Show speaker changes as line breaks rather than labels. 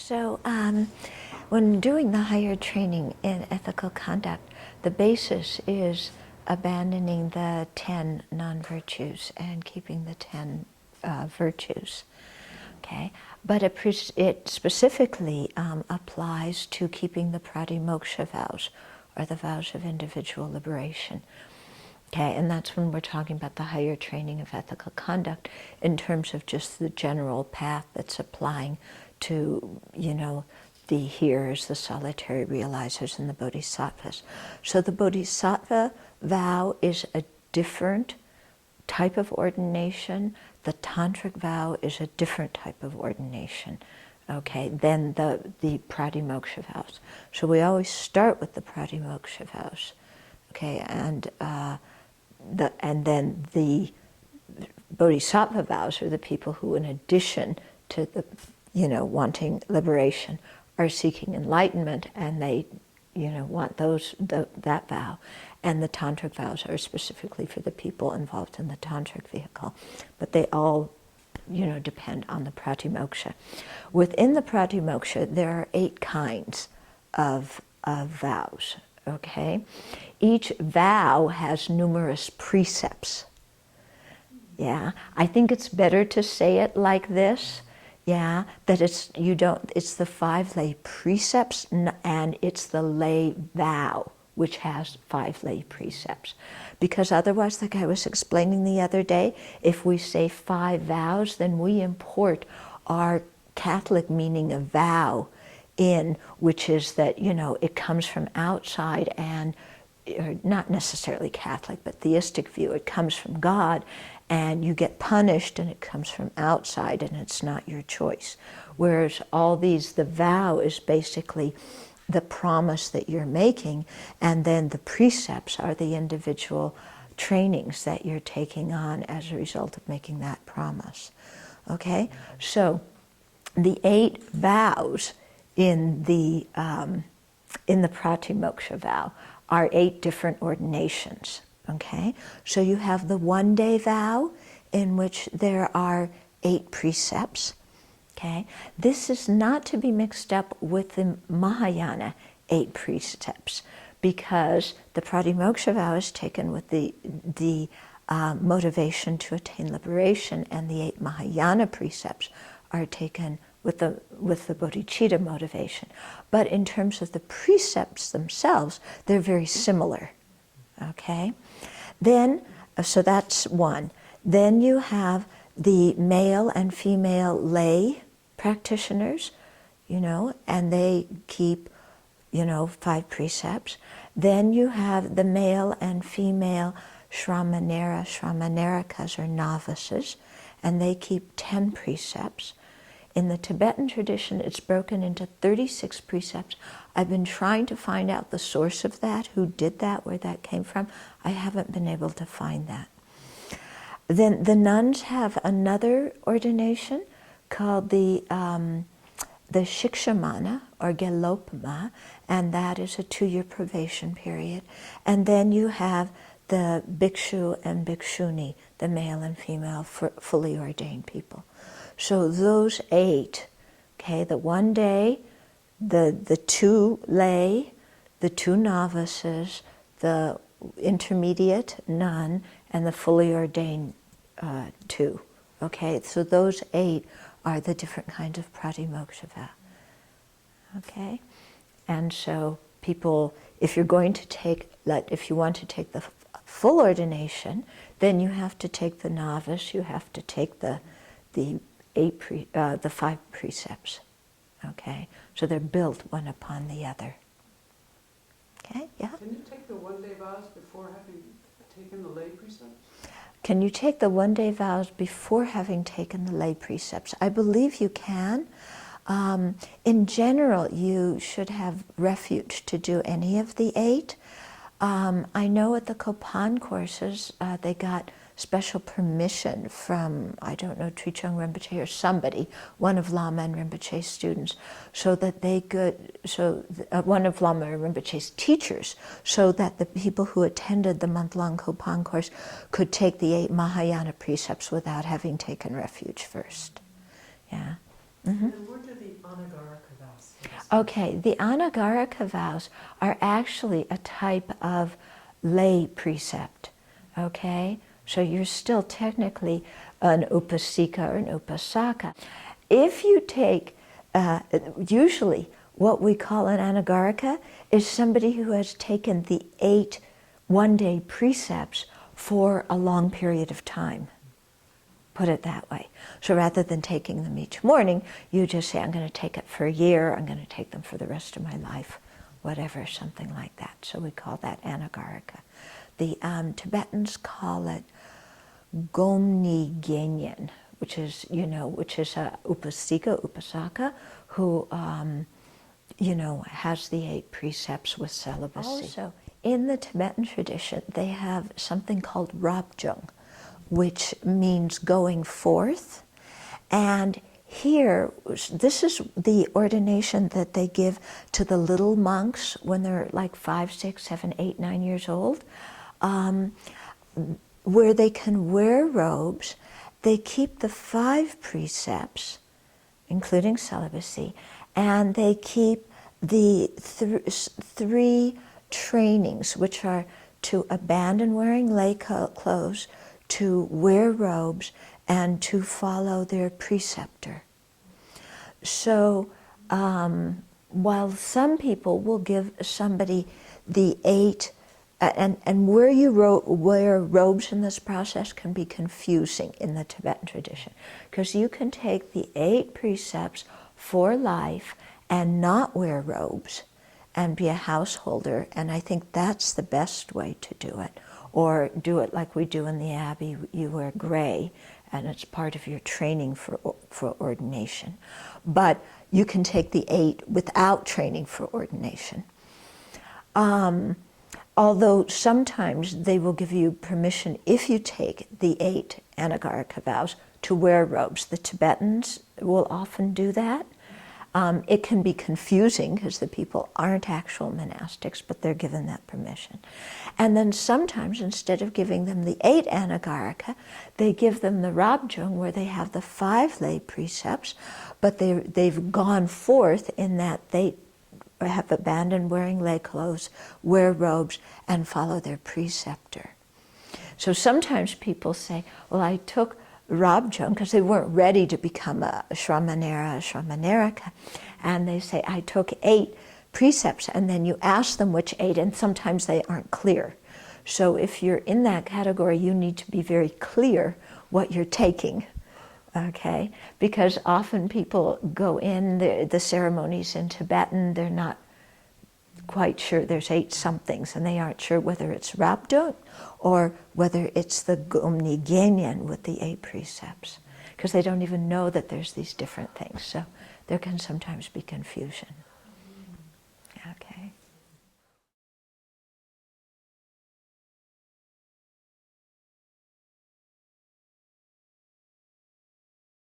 So when doing the higher training in ethical conduct, the basis is abandoning the 10 non-virtues and keeping the 10 virtues. Okay, but it specifically applies to keeping the pratimoksha vows, or the vows of individual liberation. Okay, and that's when we're talking about the higher training of ethical conduct in terms of just the general path that's applying to, you know, the hearers, the solitary realizers, and the bodhisattvas. So the bodhisattva vow is a different type of ordination. The tantric vow is a different type of ordination, okay, than the pratimoksha vows. So we always start with the pratimoksha vows, okay, and then the bodhisattva vows are the people who, in addition to the, you know, wanting liberation, are seeking enlightenment, and they, you know, want that vow. And the tantric vows are specifically for the people involved in the tantric vehicle, but they all, you know, depend on the pratimoksha. Within the pratimoksha, there are 8 kinds of vows. Okay, each vow has numerous precepts. Yeah, I think it's better to say it like this. Yeah, that it's the 5 lay precepts, and it's the lay vow which has 5 lay precepts. Because otherwise, like I was explaining the other day, if we say 5 vows, then we import our Catholic meaning of vow in, which is that, you know, it comes from outside, and or not necessarily Catholic, but theistic view, it comes from God, and you get punished, and it comes from outside, and it's not your choice. Whereas all these, the vow is basically the promise that you're making, and then the precepts are the individual trainings that you're taking on as a result of making that promise. Okay, so the 8 vows in the pratimoksha vow are 8 different ordinations. Okay, so you have the one-day vow, in which there are 8 precepts. Okay, this is not to be mixed up with the Mahayana 8 precepts, because the pratimoksha vow is taken with the motivation to attain liberation, and the 8 Mahayana precepts are taken with the bodhicitta motivation. But in terms of the precepts themselves, they're very similar. Okay, then so that's one. Then you have the male and female lay practitioners, you know, and they keep, you know, 5 precepts. Then you have the male and female shramanerikas, or novices, and they keep 10 precepts. In the Tibetan tradition, it's broken into 36 precepts. I've been trying to find out the source of that, who did that, where that came from. I haven't been able to find that. Then the nuns have another ordination called the shikshamana, or gelopama, and that is a 2-year probation period. And then you have the bhikshu and bhikshuni, the male and female fully ordained people. So those 8, okay, the one day, the 2 lay, the 2 novices, the intermediate nun, and the fully ordained 2. Okay, so those 8 are the different kinds of pratimoksha vow. Okay, and so people, if you're going to take, if you want to take the full ordination, then you have to take the novice, you have to take the 5 precepts. Okay, so they're built one upon the other. Okay, yeah?
Can you take the one-day vows before having taken the lay precepts?
Can you take the one-day vows before having taken the lay precepts? I believe you can. In general, you should have refuge to do any of the 8. I know at the Kopan courses, they got special permission from, I don't know, Trichung Rinpoche or somebody, one of Lama and Rinpoche's students, so that they could, one of Lama and Rinpoche's teachers, so that the people who attended the month-long Kopan course could take the 8 Mahayana precepts without having taken refuge first. Yeah.
And then where do the anagarika vows fit?
Okay, the anagarika vows are actually a type of lay precept, okay? So you're still technically an upasika or an upasaka. If you take, usually what we call an anagarika is somebody who has taken the 8 one-day precepts for a long period of time. Put it that way. So rather than taking them each morning, you just say, I'm going to take it for a year, I'm going to take them for the rest of my life, whatever, something like that. So we call that anagarika. The Tibetans call it gomni genyen, which is, which is a upasika, upasaka, who, has the 8 precepts with celibacy. Also, in the Tibetan tradition, they have something called rabjung, which means going forth. And here, this is the ordination that they give to the little monks when they're like 5, 6, 7, 8, 9 years old, where they can wear robes. They keep the 5 precepts, including celibacy, and they keep the 3 trainings, which are to abandon wearing lay clothes, to wear robes, and to follow their preceptor. So while some people will give somebody the 8, and where you wear robes in this process can be confusing in the Tibetan tradition, because you can take the 8 precepts for life and not wear robes and be a householder, and I think that's the best way to do it. Or do it like we do in the Abbey, you wear gray, and it's part of your training for ordination. But you can take the 8 without training for ordination. Although sometimes they will give you permission, if you take the 8 anagarika vows, to wear robes. The Tibetans will often do that. It can be confusing because the people aren't actual monastics, but they're given that permission. And then sometimes, instead of giving them the 8 anagarika, they give them the rabjung, where they have the 5 lay precepts, but they've gone forth in that they have abandoned wearing lay clothes, wear robes, and follow their preceptor. So sometimes people say, well, I took rabjung, because they weren't ready to become a shramanera, a shramanarika, and they say, I took 8 precepts, and then you ask them which 8, and sometimes they aren't clear. So if you're in that category, you need to be very clear what you're taking, okay? Because often people go in, the ceremonies in Tibetan, they're not quite sure, there's 8 somethings, and they aren't sure whether it's rabjung or whether it's the gomni genyen with the 8 precepts, because they don't even know that there's these different things. So there can sometimes be confusion.